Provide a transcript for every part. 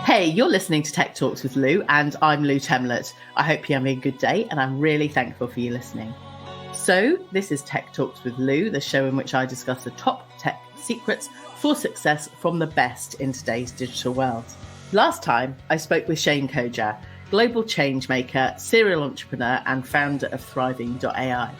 Hey, you're listening to Tech Talks with Lou, and I'm Lou Temlett. I hope you're having a good day, and I'm really thankful for you listening. So, this is Tech Talks with Lou, the show in which I discuss the top tech secrets for success from the best in today's digital world. Last time, I spoke with Shane Koja, global change maker, serial entrepreneur, and founder of Thriving.ai.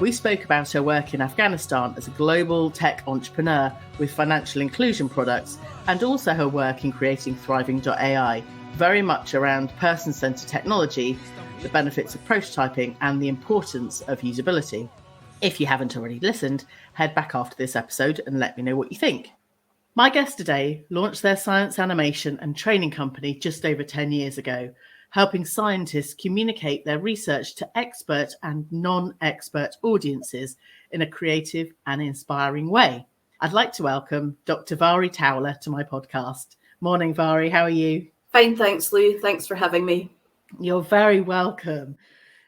We spoke about her work in Afghanistan as a global tech entrepreneur with financial inclusion products, and also her work in creating Thriving.ai, very much around person-centered technology, the benefits of prototyping, and the importance of usability. If you haven't already listened, head back after this episode and let me know what you think. My guest today launched their science animation and training company just over 10 years ago, helping scientists communicate their research to expert and non-expert audiences in a creative and inspiring way. I'd like to welcome Dr. Mhairi Towler to my podcast. Morning, Mhairi. How are you? Fine, thanks, Lou. Thanks for having me. You're very welcome.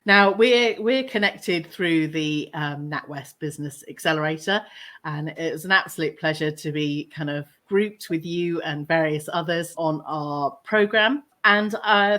Now, we're connected through the NatWest Business Accelerator, and it was an absolute pleasure to be kind of grouped with you and various others on our program. And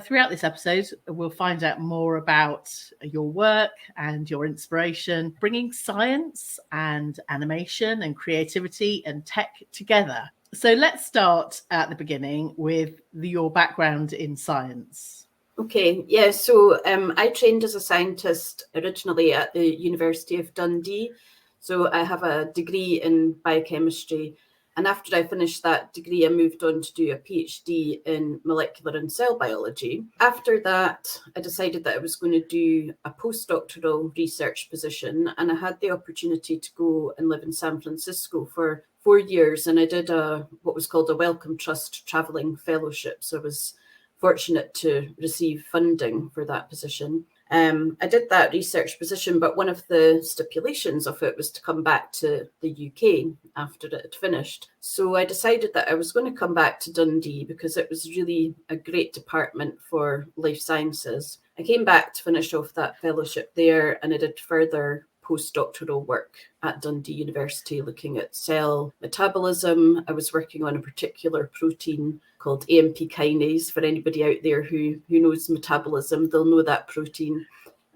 throughout this episode, we'll find out more about your work and your inspiration, bringing science and animation and creativity and tech together. So let's start at the beginning with your background in science. Okay, yeah, so I trained as a scientist originally at the University of Dundee. So I have a degree in biochemistry. And after I finished that degree, I moved on to do a PhD in molecular and cell biology. After that, I decided that I was going to do a postdoctoral research position. And I had the opportunity to go and live in San Francisco for 4 years. And I did what was called a Wellcome Trust traveling fellowship. So I was fortunate to receive funding for that position. I did that research position, but one of the stipulations of it was to come back to the UK after it had finished. So I decided that I was going to come back to Dundee because it was really a great department for life sciences. I came back to finish off that fellowship there, and I did further postdoctoral work at Dundee University looking at cell metabolism. I was working on a particular protein called AMP kinase. For anybody out there who knows metabolism, they'll know that protein.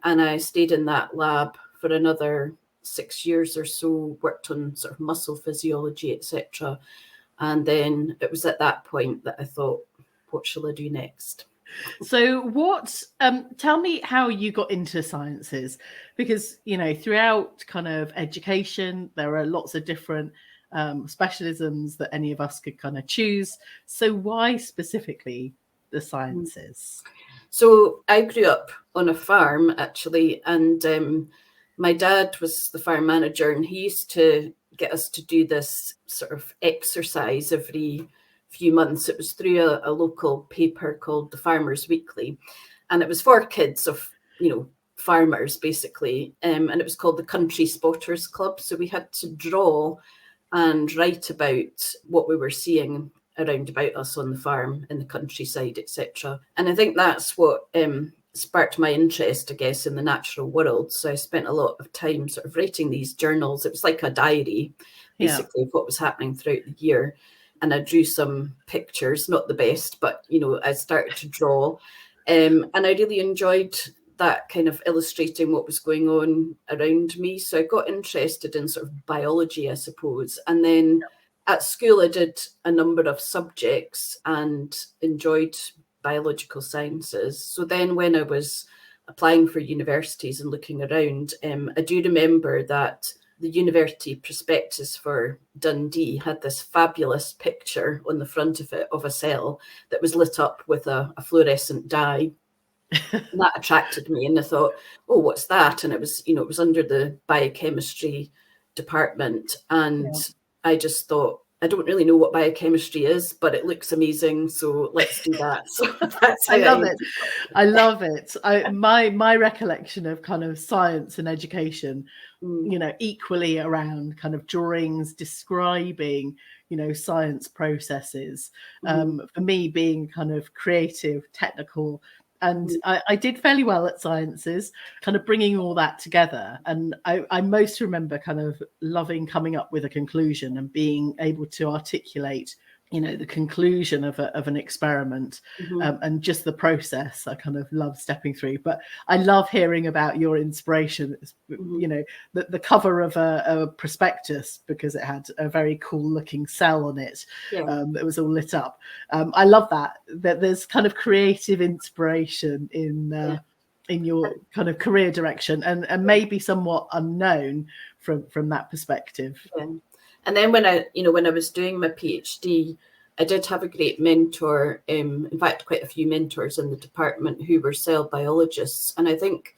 And I stayed in that lab for another 6 years or so, worked on sort of muscle physiology, etc. And then it was at that point that I thought, what shall I do next? So tell me how you got into sciences, because, you know, throughout kind of education, there are lots of different specialisms that any of us could kind of choose. So why specifically the sciences? So I grew up on a farm, actually, and my dad was the farm manager, and he used to get us to do this sort of exercise every few months. It was through a local paper called the Farmers Weekly, and it was for kids of, you know, farmers basically, and it was called the Country Spotters Club. So we had to draw and write about what we were seeing around about us on the farm, in the countryside, etc. And I think that's what sparked my interest, I guess, in the natural world. So I spent a lot of time sort of writing these journals. It was like a diary, basically, of what was happening throughout the year. And I drew some pictures, not the best, but, you know, I started to draw. And I really enjoyed that kind of illustrating what was going on around me. So I got interested in sort of biology, I suppose. And then at school, I did a number of subjects and enjoyed biological sciences. So then when I was applying for universities and looking around, I do remember that the university prospectus for Dundee had this fabulous picture on the front of it of a cell that was lit up with a fluorescent dye. And that attracted me, and I thought, oh, what's that? And it was, you know, it was under the biochemistry department, and I just thought, I don't really know what biochemistry is, but it looks amazing, so let's do that. So that's how I love it. My recollection of kind of science and education, you know, equally around kind of drawings describing, you know, science processes. For me, being kind of creative, technical. And I did fairly well at sciences, kind of bringing all that together. And I most remember kind of loving coming up with a conclusion and being able to articulate the conclusion of an experiment, and just the process. I kind of love stepping through, but I love hearing about your inspiration. The cover of a prospectus, because it had a very cool looking cell on it, that was all lit up. I love that there's kind of creative inspiration in your kind of career direction, and maybe somewhat unknown from that perspective. And then when I was doing my PhD, I did have a great mentor, in fact, quite a few mentors in the department who were cell biologists. And I think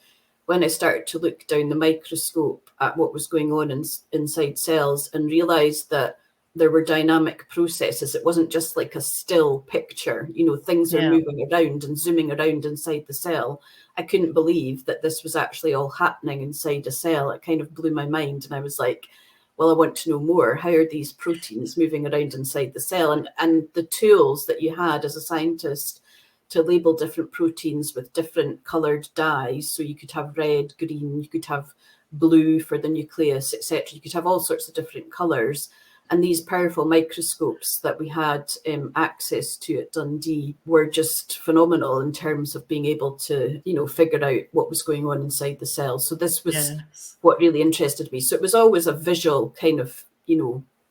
when I started to look down the microscope at what was going on inside cells and realized that there were dynamic processes, it wasn't just like a still picture, things are moving around and zooming around inside the cell. I couldn't believe that this was actually all happening inside a cell. It kind of blew my mind. And I was like, well, I want to know more. How are these proteins moving around inside the cell? And the tools that you had as a scientist to label different proteins with different colored dyes. So you could have red, green, you could have blue for the nucleus, etc. You could have all sorts of different colors. And these powerful microscopes that we had access to at Dundee were just phenomenal in terms of being able to, figure out what was going on inside the cells. So this was what really interested me. So it was always a visual kind of,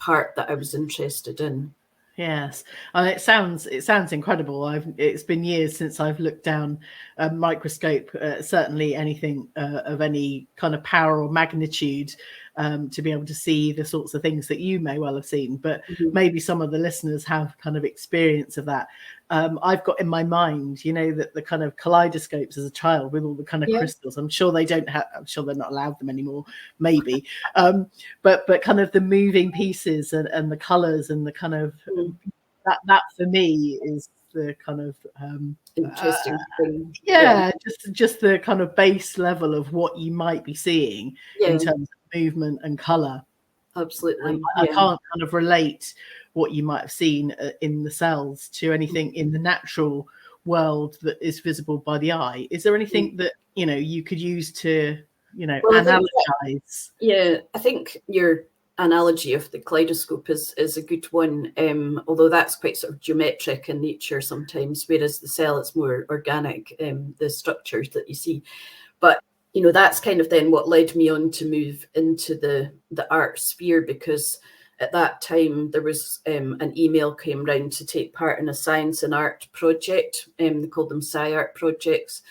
part that I was interested in. Yes, and it sounds incredible. It's been years since I've looked down a microscope, certainly anything of any kind of power or magnitude, to be able to see the sorts of things that you may well have seen. But maybe some of the listeners have kind of experience of that. I've got in my mind, that the kind of kaleidoscopes as a child with all the kind of crystals. I'm sure they don't have. I'm sure they're not allowed them anymore. Maybe, but kind of the moving pieces and the colours and the kind of that for me is the kind of interesting thing. Just the kind of base level of what you might be seeing in terms of movement and colour. Absolutely. I can't kind of relate what you might have seen in the cells to anything in the natural world that is visible by the eye. Is there anything that you could use to analogize? I think your analogy of the kaleidoscope is a good one, although that's quite sort of geometric in nature sometimes, whereas the cell is more organic, the structures that you see. But that's kind of then what led me on to move into the art sphere, because at that time there was an email came round to take part in a science and art project. They called them sci-art projects.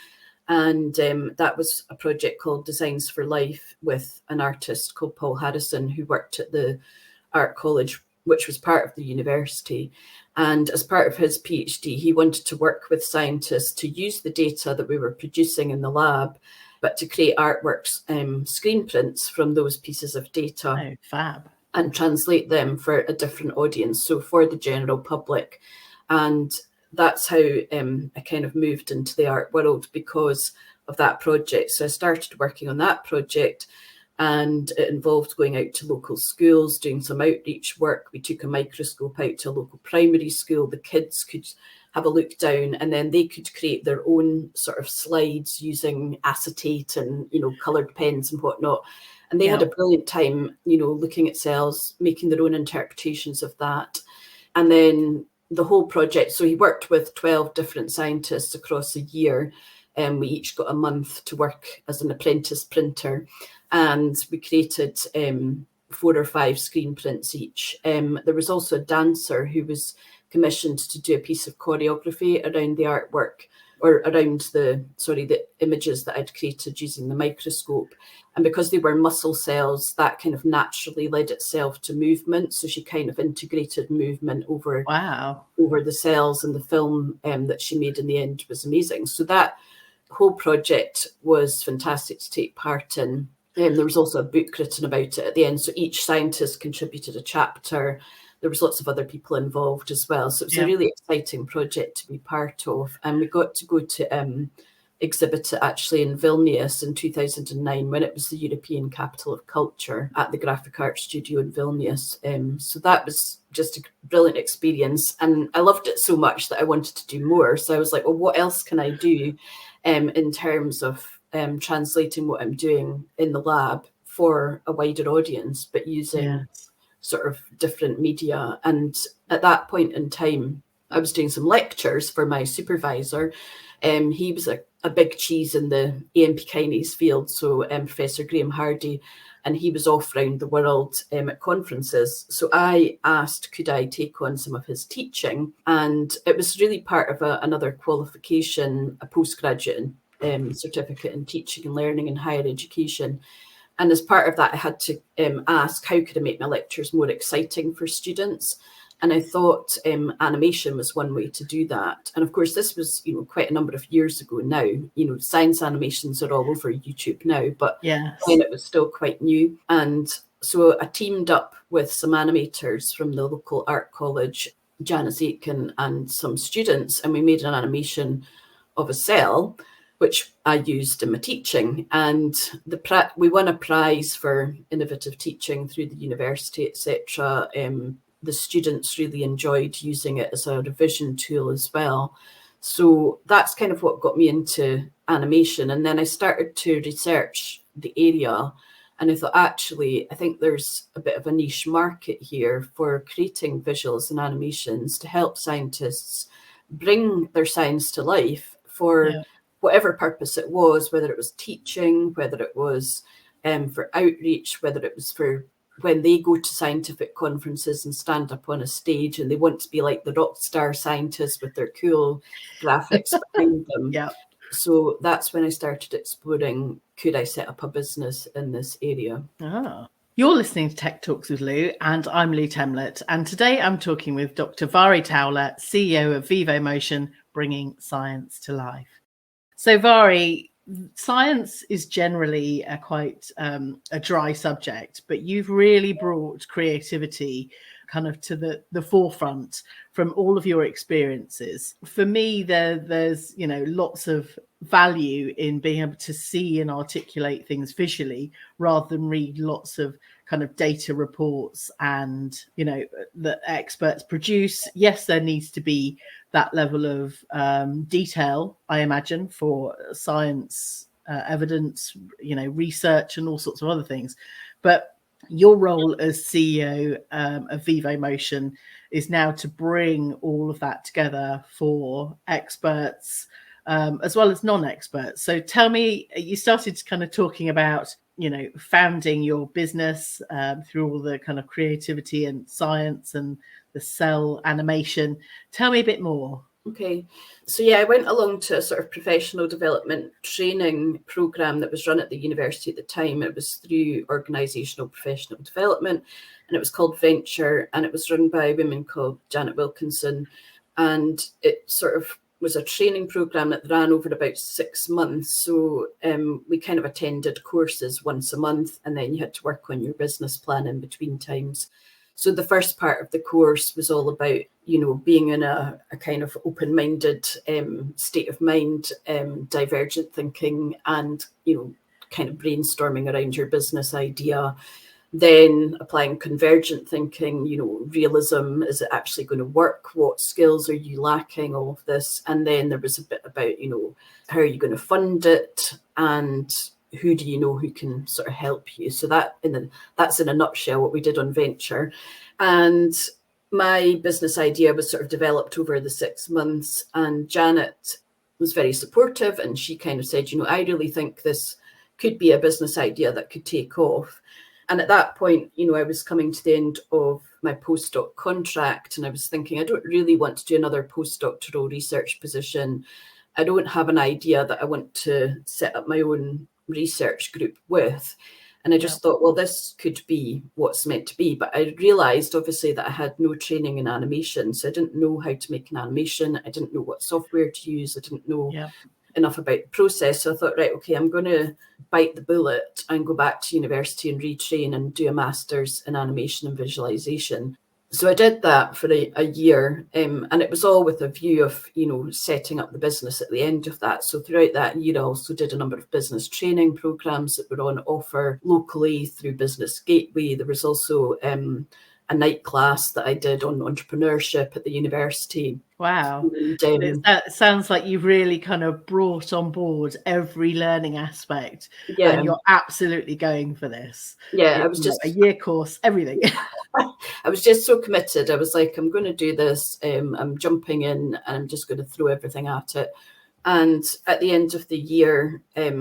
And that was a project called Designs for Life with an artist called Paul Harrison, who worked at the art college, which was part of the university. And as part of his PhD, he wanted to work with scientists to use the data that we were producing in the lab, but to create artworks, screen prints from those pieces of data. Oh, fab. And translate them for a different audience, so for the general public. And that's how I kind of moved into the art world because of that project. So I started working on that project, and it involved going out to local schools, doing some outreach work. We took a microscope out to a local primary school. The kids could have a look down, and then they could create their own sort of slides using acetate and, coloured pens and whatnot. And they had a brilliant time, looking at cells, making their own interpretations of that. And then the whole project, so he worked with 12 different scientists across a year, and we each got a month to work as an apprentice printer, and we created 4 or 5 screen prints each. There was also a dancer who was commissioned to do a piece of choreography around the artwork, or around the images that I'd created using the microscope. And because they were muscle cells, that kind of naturally led itself to movement. So she kind of integrated movement over the cells, and the film that she made in the end was amazing. So that whole project was fantastic to take part in. There was also a book written about it at the end. So each scientist contributed a chapter. There was lots of other people involved as well. So it was a really exciting project to be part of. And we got to go to exhibit it actually in Vilnius in 2009, when it was the European Capital of Culture, at the Graphic Art Studio in Vilnius. So that was just a brilliant experience. And I loved it so much that I wanted to do more. So I was like, well, what else can I do in terms of translating what I'm doing in the lab for a wider audience, but using sort of different media. And at that point in time, I was doing some lectures for my supervisor. He was a big cheese in the AMP kinase field, so Professor Graham Hardy, and he was off around the world at conferences. So I asked, could I take on some of his teaching? And it was really part of another qualification, a postgraduate certificate in teaching and learning in higher education. And as part of that, I had to ask, how could I make my lectures more exciting for students? And I thought animation was one way to do that. And of course, this was, quite a number of years ago now. Science animations are all over YouTube now, but yes, when it was still quite new. And so I teamed up with some animators from the local art college, Janice Aitken, and some students, and we made an animation of a cell, which I used in my teaching. And we won a prize for innovative teaching through the university, etc. The students really enjoyed using it as a revision tool as well. So that's kind of what got me into animation. And then I started to research the area, and I thought, actually, I think there's a bit of a niche market here for creating visuals and animations to help scientists bring their science to life for whatever purpose it was, whether it was teaching, whether it was for outreach, whether it was for when they go to scientific conferences and stand up on a stage and they want to be like the rock star scientists with their cool graphics behind them. Yeah. So that's when I started exploring, could I set up a business in this area? You're listening to Tech Talks with Lou, and I'm Lou Temlett. And today I'm talking with Dr. Mhairi Towler, CEO of Vivomotion, bringing science to life. So Mhairi, science is generally a quite a dry subject, but you've really brought creativity kind of to the forefront from all of your experiences. For me, there's lots of value in being able to see and articulate things visually rather than read lots of kind of data reports and that experts produce. Yes, there needs to be that level of detail, I imagine, for science evidence, research and all sorts of other things. But your role as CEO of Vivomotion is now to bring all of that together for experts as well as non-experts. So tell me, you started kind of talking about founding your business through all the kind of creativity and science and the cell animation. Tell me a bit more. Okay. So I went along to a sort of professional development training program that was run at the university at the time. It was through organizational professional development, and it was called Venture, and it was run by a woman called Janet Wilkinson. And it sort of was a training program that ran over about 6 months. So we kind of attended courses once a month, and then you had to work on your business plan in between times. So the first part of the course was all about, being in a kind of open-minded state of mind, divergent thinking, and, kind of brainstorming around your business idea. Then applying convergent thinking, realism, is it actually going to work? What skills are you lacking? All of this. And then there was a bit about, how are you going to fund it? And who do you know who can sort of help you? So that's in a nutshell what we did on Venture. And my business idea was sort of developed over the 6 months, and Janet was very supportive, and she kind of said, I really think this could be a business idea that could take off. And at that point, I was coming to the end of my postdoc contract, and I was thinking, I don't really want to do another postdoctoral research position. I don't have an idea that I want to set up my own research group with. And I just thought, well, this could be what's meant to be. But I realized, obviously, that I had no training in animation. So I didn't know how to make an animation. I didn't know what software to use. I didn't know enough about the process. So I thought, right, okay, I'm going to bite the bullet and go back to university and retrain and do a master's in animation and visualization. So I did that for a year, and it was all with a view of, setting up the business at the end of that. So throughout that year, I also did a number of business training programs that were on offer locally through Business Gateway. There was also an a night class that I did on entrepreneurship at the university. Wow. And, It sounds like you've really kind of brought on board every learning aspect, and you're absolutely going for this. Yeah, I was just a year course, everything. I was just so committed. I was like, I'm going to do this. I'm jumping in, and I'm just going to throw everything at it. And at the end of the year, I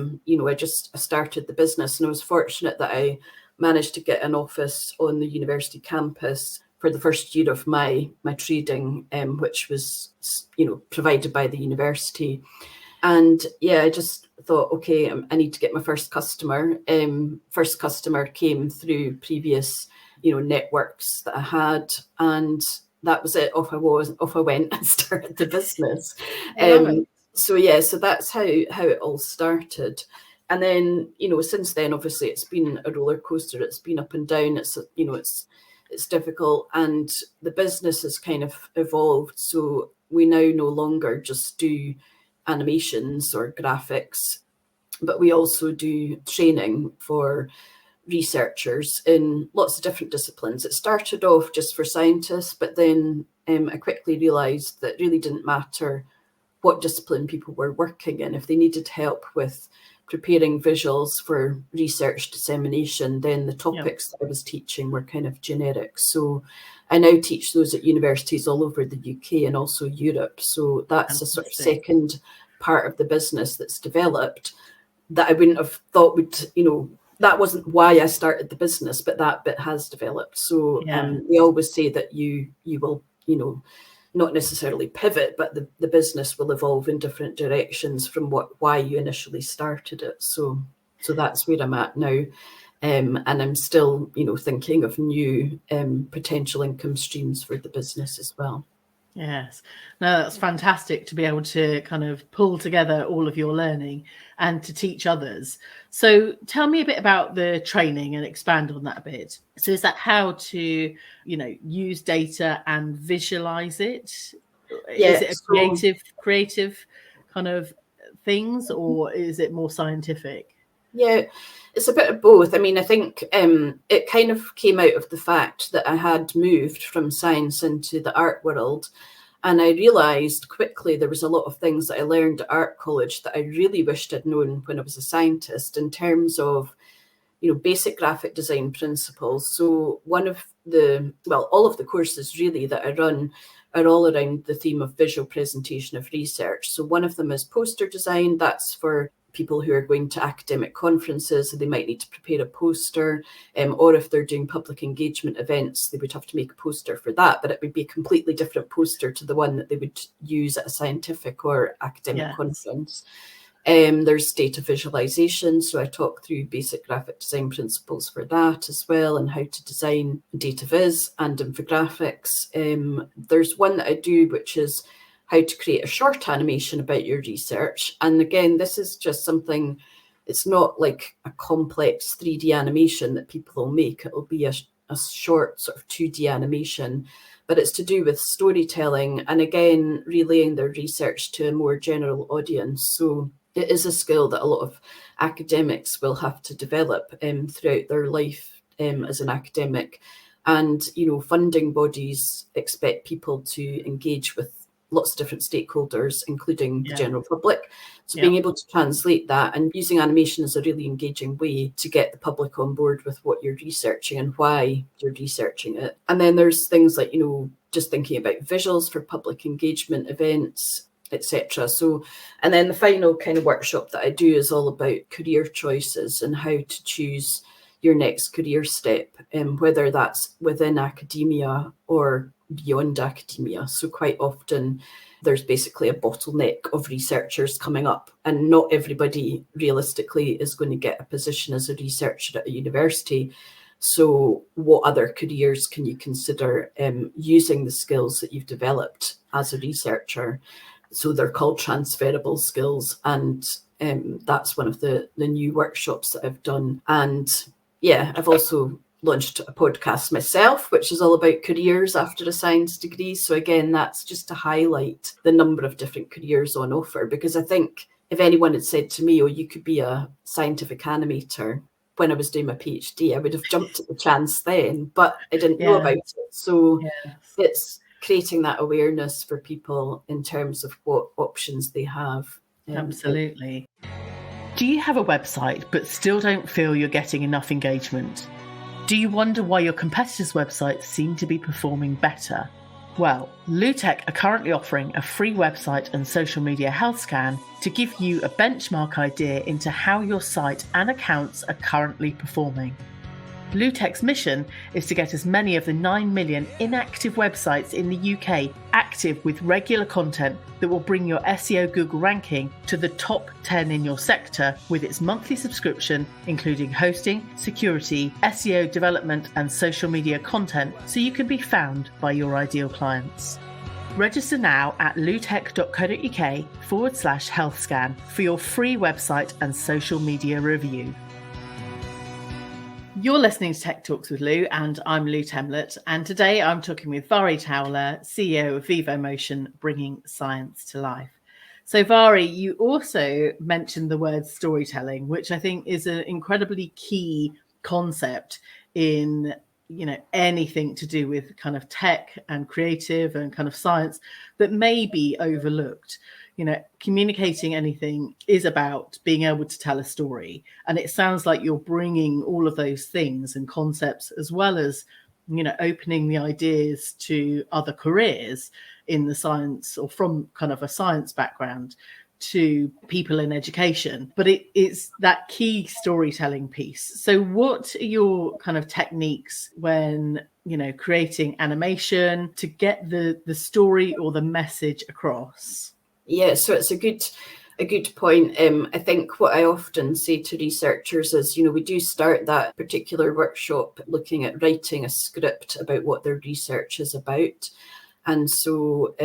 started the business, and I was fortunate that I managed to get an office on the university campus for the first year of my trading, which was, provided by the university. And I just thought, okay, I need to get my first customer. First customer came through previous, networks that I had, and that was it. Off I went and started the business. So that's how it all started. And then, since then, obviously, it's been a roller coaster. It's been up and down. It's difficult, and the business has kind of evolved. So we now no longer just do animations or graphics, but we also do training for researchers in lots of different disciplines. It started off just for scientists, but then I quickly realised that it really didn't matter what discipline people were working in. If they needed help with preparing visuals for research dissemination, then the topics that I was teaching were kind of generic. So I now teach those at universities all over the UK and also Europe. So that's a sort of second part of the business that's developed that I wouldn't have thought would, that wasn't why I started the business, but that bit has developed. So we always say that you will, not necessarily pivot, but the business will evolve in different directions from why you initially started it. So that's where I'm at now. And I'm still, thinking of new potential income streams for the business as well. Yes, no, that's fantastic to be able to kind of pull together all of your learning and to teach others. So tell me a bit about the training and expand on that a bit. So is that how to, use data and visualize it? Is it a creative kind of things, or is it more scientific? Yeah, it's a bit of both. I mean, I think it kind of came out of the fact that I had moved from science into the art world. And I realised quickly there was a lot of things that I learned at art college that I really wished I'd known when I was a scientist in terms of, basic graphic design principles. So all of the courses really that I run are all around the theme of visual presentation of research. So one of them is poster design. That's for people who are going to academic conferences, so they might need to prepare a poster, or if they're doing public engagement events, they would have to make a poster for that, but it would be a completely different poster to the one that they would use at a scientific or academic conference. There's data visualization, so I talk through basic graphic design principles for that as well, and how to design data viz and infographics. There's one that I do, which is how to create a short animation about your research. And again, this is just something, it's not like a complex 3D animation that people will make. It will be a short sort of 2D animation, but it's to do with storytelling and again, relaying their research to a more general audience. So it is a skill that a lot of academics will have to develop throughout their life as an academic. And, funding bodies expect people to engage with lots of different stakeholders, including the general public. So being able to translate that and using animation is a really engaging way to get the public on board with what you're researching and why you're researching it. And then there's things like, just thinking about visuals for public engagement events, etc. So, and then the final kind of workshop that I do is all about career choices and how to choose your next career step, whether that's within academia or beyond academia. So quite often there's basically a bottleneck of researchers coming up, and not everybody realistically is going to get a position as a researcher at a university. So what other careers can you consider using the skills that you've developed as a researcher? So they're called transferable skills, and that's one of the new workshops that I've done. And I've also launched a podcast myself, which is all about careers after a science degree. So again, that's just to highlight the number of different careers on offer, because I think if anyone had said to me, oh, you could be a scientific animator, when I was doing my PhD. I would have jumped at the chance then, but I didn't know about it. So it's creating that awareness for people in terms of what options they have. Absolutely. Do you have a website but still don't feel you're getting enough engagement? Do you wonder why your competitors' websites seem to be performing better? Well, Lutech are currently offering a free website and social media health scan to give you a benchmark idea into how your site and accounts are currently performing. Lutech's mission is to get as many of the 9 million inactive websites in the UK active with regular content that will bring your SEO Google ranking to the top 10 in your sector with its monthly subscription, including hosting, security, SEO development, and social media content, so you can be found by your ideal clients. Register now at lutech.co.uk/health scan for your free website and social media review. You're listening to Tech Talks with Lou, and I'm Lou Temlett. And today I'm talking with Mhairi Towler, CEO of Vivomotion, bringing science to life. So Mhairi, you also mentioned the word storytelling, which I think is an incredibly key concept in, anything to do with kind of tech and creative and kind of science that may be overlooked. Communicating anything is about being able to tell a story. And it sounds like you're bringing all of those things and concepts, as well as, opening the ideas to other careers in the science or from kind of a science background to people in education. But it's that key storytelling piece. So what are your kind of techniques when, creating animation to get the story or the message across? Yeah, so it's a good point. I think what I often say to researchers is, we do start that particular workshop looking at writing a script about what their research is about. And so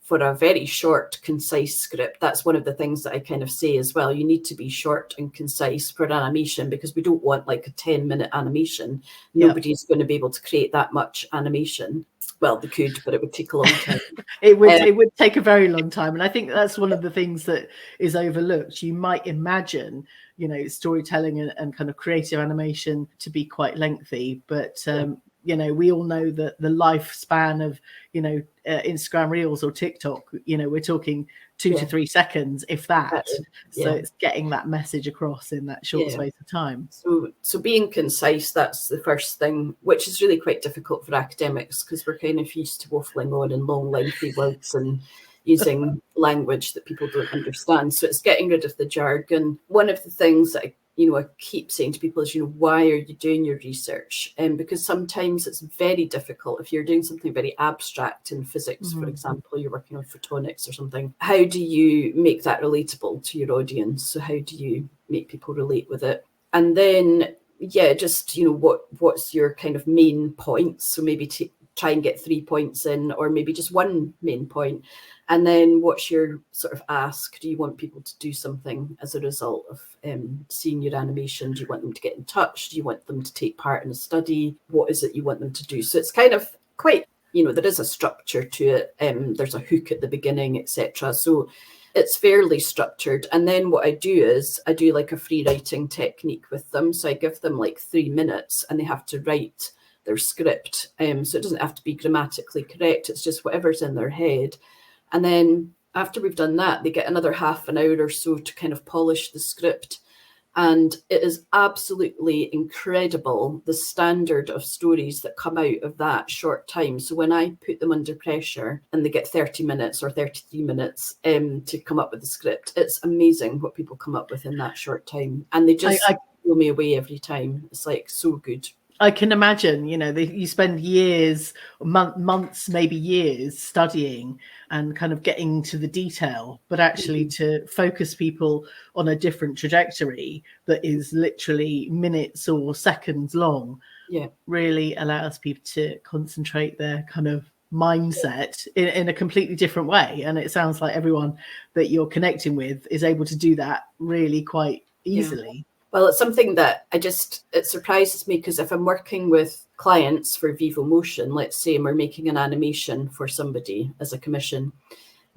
for a very short, concise script, that's one of the things that I kind of say as well. You need to be short and concise for animation, because we don't want like a 10-minute animation. Nobody's going to be able to create that much animation. Well, they could, but it would take a long time. It would take a very long time. And I think that's one of the things that is overlooked. You might imagine, storytelling and kind of creative animation to be quite lengthy, but we all know that the lifespan of, Instagram Reels or TikTok, we're talking 2 to 3 seconds, if that. So it's getting that message across in that short space of time. So being concise, that's the first thing, which is really quite difficult for academics, because we're kind of used to waffling on in long, lengthy words and using language that people don't understand. So it's getting rid of the jargon. One of the things that I keep saying to people is, why are you doing your research? Because sometimes it's very difficult if you're doing something very abstract in physics, for example, you're working on photonics or something. How do you make that relatable to your audience? So how do you make people relate with it? And then, just, what's your kind of main points? So maybe try and get 3 points in, or maybe just one main point. And then what's your sort of ask? Do you want people to do something as a result of seeing your animation? Do you want them to get in touch? Do you want them to take part in a study? What is it you want them to do? So it's kind of quite, there is a structure to it. There's a hook at the beginning, etc. So it's fairly structured. And then what I do is I do like a free writing technique with them. So I give them like 3 minutes and they have to write their script. So it doesn't have to be grammatically correct. It's just whatever's in their head. And then after we've done that, they get another half an hour or so to kind of polish the script. And it is absolutely incredible, the standard of stories that come out of that short time. So when I put them under pressure and they get 30 minutes or 33 minutes to come up with the script, it's amazing what people come up with in that short time. And they just blow me away every time. It's like so good. I can imagine, you spend years, months, maybe years studying and kind of getting to the detail, but actually to focus people on a different trajectory that is literally minutes or seconds long, really allows people to concentrate their kind of mindset in a completely different way. And it sounds like everyone that you're connecting with is able to do that really quite easily. Well, it's something that it surprises me, because if I'm working with clients for Vivomotion, let's say, and we're making an animation for somebody as a commission,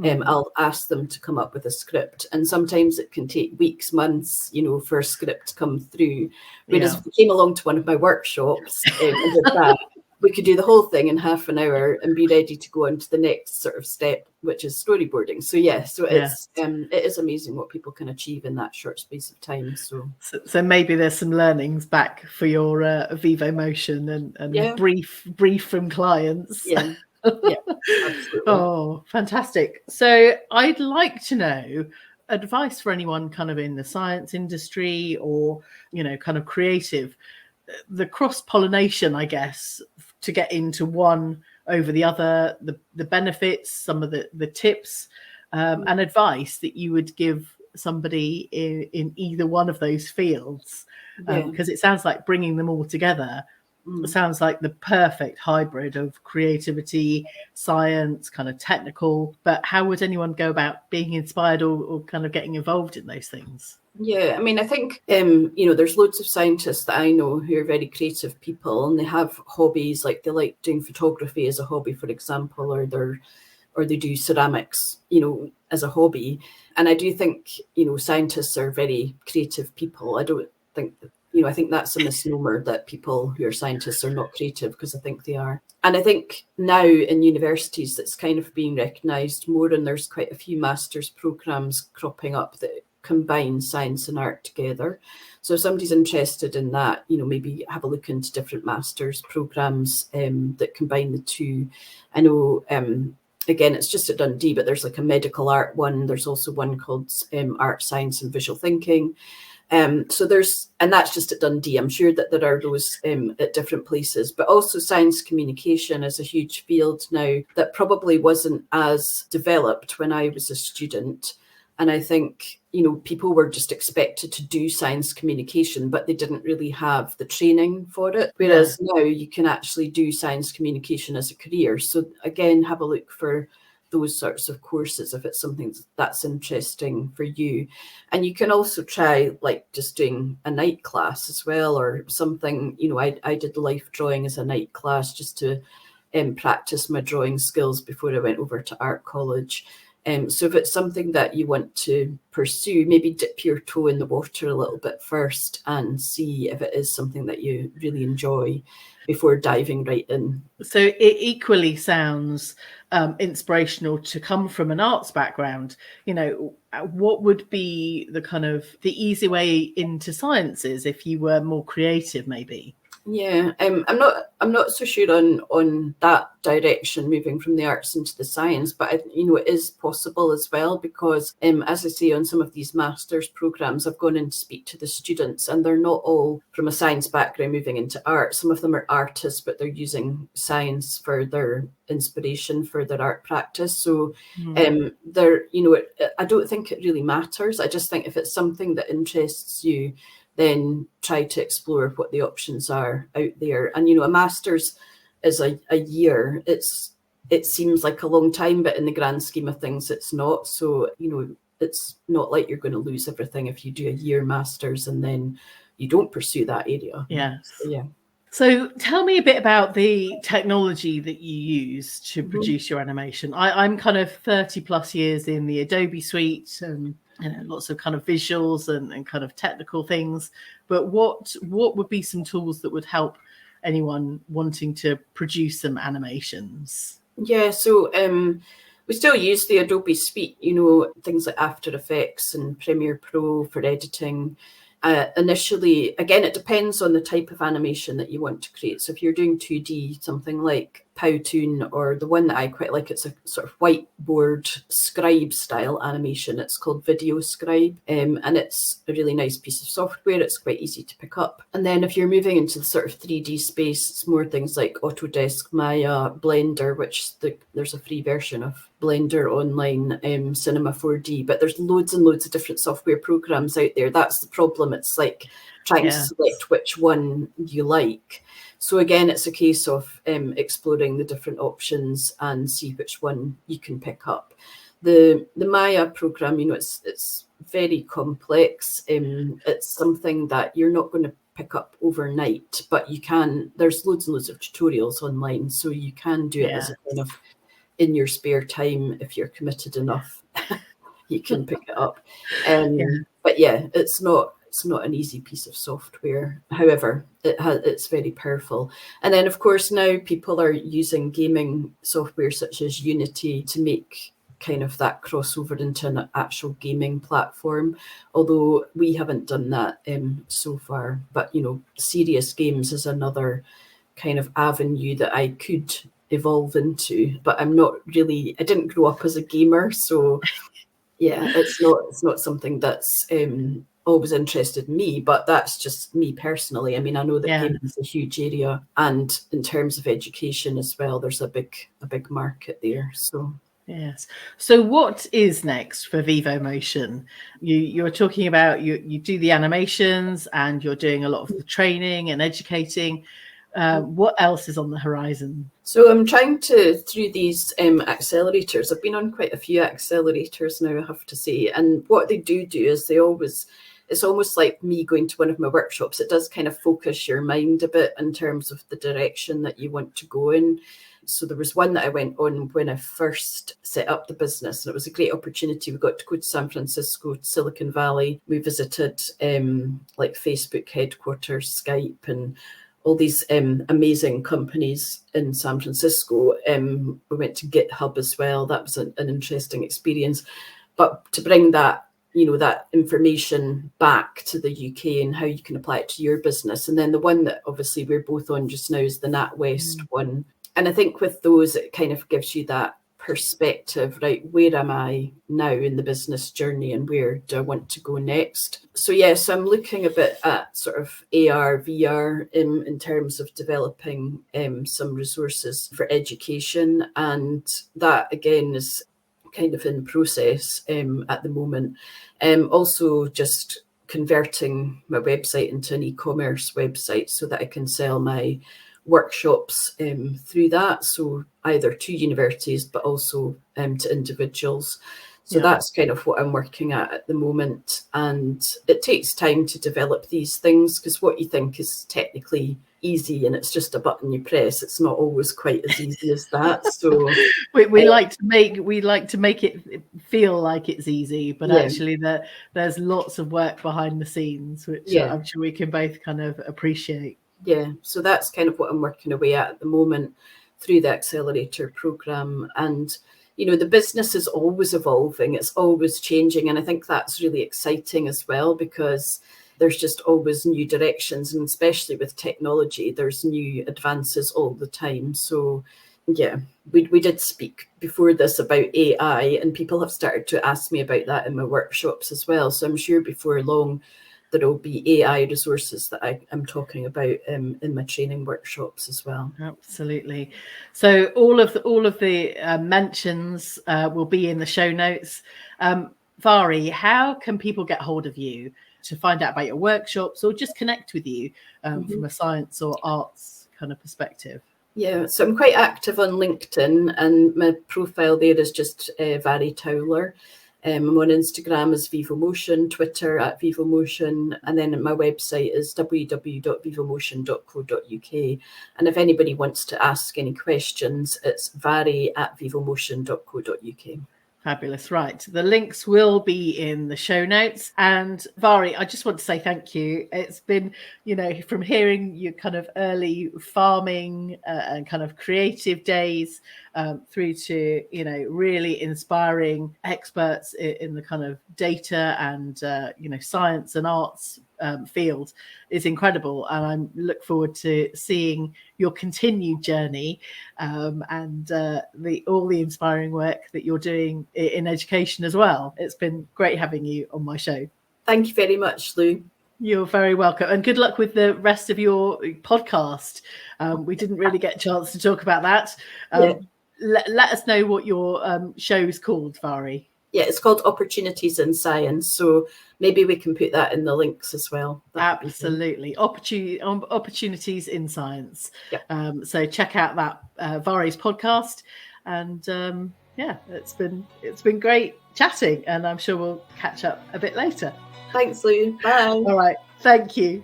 I'll ask them to come up with a script, and sometimes it can take weeks, months, for a script to come through. Whereas if they came along to one of my workshops and did that, we could do the whole thing in half an hour and be ready to go on to the next sort of step, which is storyboarding. So it is amazing what people can achieve in that short space of time. So maybe there's some learnings back for your Vivomotion and brief from clients. Yeah. Yeah, absolutely. Oh, fantastic. So I'd like to know advice for anyone kind of in the science industry or, kind of creative, the cross-pollination, I guess, to get into one over the other, the benefits, some of the tips and advice that you would give somebody in either one of those fields, because it sounds like bringing them all together sounds like the perfect hybrid of creativity, science, kind of technical. But how would anyone go about being inspired or kind of getting involved in those things? Yeah, I mean, I think, there's loads of scientists that I know who are very creative people, and they have hobbies, like they like doing photography as a hobby, for example, or they do ceramics, as a hobby. And I do think, scientists are very creative people. I don't think that, I think that's a misnomer that people who are scientists are not creative, because I think they are. And I think now in universities that's kind of being recognised more, and there's quite a few master's programmes cropping up that combine science and art together. So if somebody's interested in that, maybe have a look into different master's programmes that combine the two. I know, again, it's just at Dundee, but there's like a medical art one. There's also one called Art, Science and Visual Thinking. And that's just at Dundee. I'm sure that there are those at different places, but also science communication is a huge field now that probably wasn't as developed when I was a student. And I think, people were just expected to do science communication, but they didn't really have the training for it. Whereas now you can actually do science communication as a career. So again, have a look for those sorts of courses if it's something that's interesting for you. And you can also try like just doing a night class as well, or something. I did life drawing as a night class just to practice my drawing skills before I went over to art college. So if it's something that you want to pursue, maybe dip your toe in the water a little bit first and see if it is something that you really enjoy before diving right in. So it equally sounds inspirational to come from an arts background. What would be the kind of the easy way into sciences if you were more creative, maybe? Yeah, I'm not so sure on that direction, moving from the arts into the science, but it is possible as well, because as I say, on some of these master's programs, I've gone in to speak to the students, and they're not all from a science background moving into art. Some of them are artists, but they're using science for their inspiration for their art practice. So I don't think it really matters. I just think if it's something that interests you, then try to explore what the options are out there. And, a master's is a year. It seems like a long time, but in the grand scheme of things, it's not. So, it's not like you're going to lose everything if you do a year master's and then you don't pursue that area. Yes. Yeah. So tell me a bit about the technology that you use to produce your animation. I'm kind of 30 plus years in the Adobe suite and lots of kind of visuals and kind of technical things. But what would be some tools that would help anyone wanting to produce some animations? Yeah, so we still use the Adobe suite, things like After Effects and Premiere Pro for editing. Initially, again, it depends on the type of animation that you want to create. So if you're doing 2D, something like Powtoon, or the one that I quite like, it's a sort of whiteboard scribe style animation. It's called Video Scribe, and it's a really nice piece of software. It's quite easy to pick up. And then if you're moving into the sort of 3D space, it's more things like Autodesk, Maya, Blender, which there's a free version of Blender online, Cinema 4D, but there's loads and loads of different software programs out there. That's the problem. It's like trying to select which one you like. So again, it's a case of exploring the different options and see which one you can pick up. The Maya program, it's very complex. It's something that you're not going to pick up overnight, but you can. There's loads and loads of tutorials online, so you can do it as a kind of in your spare time, if you're committed enough, you can pick it up. But yeah, it's not an easy piece of software. However, it's very powerful. And then, of course, now people are using gaming software such as Unity to make kind of that crossover into an actual gaming platform, although we haven't done that so far. But, serious games is another kind of avenue that I could evolve into, but I didn't grow up as a gamer, so yeah, it's not something that's always interested me, but that's just me personally. I mean, I know that gaming is a huge area, and in terms of education as well, there's a big market there. So yes. So what is next for Vivomotion? You're talking about you do the animations and you're doing a lot of the training and educating. What else is on the horizon? So I'm trying through these accelerators. I've been on quite a few accelerators now, I have to say. And what they do is it's almost like me going to one of my workshops. It does kind of focus your mind a bit in terms of the direction that you want to go in. So there was one that I went on when I first set up the business, and it was a great opportunity. We got to go to San Francisco, Silicon Valley. We visited like Facebook headquarters, Skype, and all these amazing companies in San Francisco. We went to GitHub as well. That was an interesting experience. But to bring that, that information back to the UK and how you can apply it to your business. And then the one that obviously we're both on just now is the NatWest one. And I think with those, it kind of gives you that perspective, right? Where am I now in the business journey and where do I want to go next? So yes, I'm looking a bit at sort of AR, VR in terms of developing some resources for education. And that again is kind of in process at the moment. Also just converting my website into an e-commerce website so that I can sell my workshops through that, so either to universities but also to individuals. So that's kind of what I'm working at the moment, and it takes time to develop these things because what you think is technically easy and it's just a button you press, it's not always quite as easy as that. So we like to make it feel like it's easy, but actually there's lots of work behind the scenes, which I'm sure we can both kind of appreciate. Yeah, so that's kind of what I'm working away at the moment through the accelerator program. And, the business is always evolving, it's always changing. And I think that's really exciting as well, because there's just always new directions. And especially with technology, there's new advances all the time. So yeah, we did speak before this about AI, and people have started to ask me about that in my workshops as well. So I'm sure before long, there will be AI resources that I'm talking about in my training workshops as well. Absolutely. So all of the mentions will be in the show notes. Mhairi, how can people get hold of you to find out about your workshops or just connect with you from a science or arts kind of perspective? Yeah, so I'm quite active on LinkedIn, and my profile there is just Mhairi Towler. I'm on Instagram as Vivomotion, Twitter at Vivomotion, and then my website is www.vivomotion.co.uk. And if anybody wants to ask any questions, it's mhairi@vivomotion.co.uk. Fabulous. Right. The links will be in the show notes. And Mhairi, I just want to say thank you. It's been, from hearing your kind of early farming and kind of creative days through to, really inspiring experts in the kind of data and, science and arts field is incredible. And I look forward to seeing your continued journey and all the inspiring work that you're doing in education as well. It's been great having you on my show. Thank you very much, Lou. You're very welcome. And good luck with the rest of your podcast. We didn't really get a chance to talk about that. Let us know what your show's called, Mhairi. Yeah, it's called Opportunities in Science. So maybe we can put that in the links as well. Absolutely. Opportunities in Science. Yep. So check out that Mhairi's podcast. And it's been great chatting, and I'm sure we'll catch up a bit later. Thanks, Lou. Bye. All right. Thank you.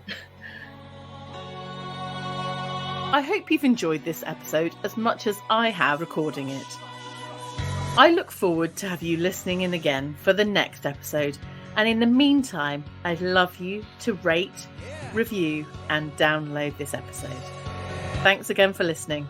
I hope you've enjoyed this episode as much as I have recording it. I look forward to have you listening in again for the next episode. And in the meantime, I'd love you to rate, review, and download this episode. Thanks again for listening.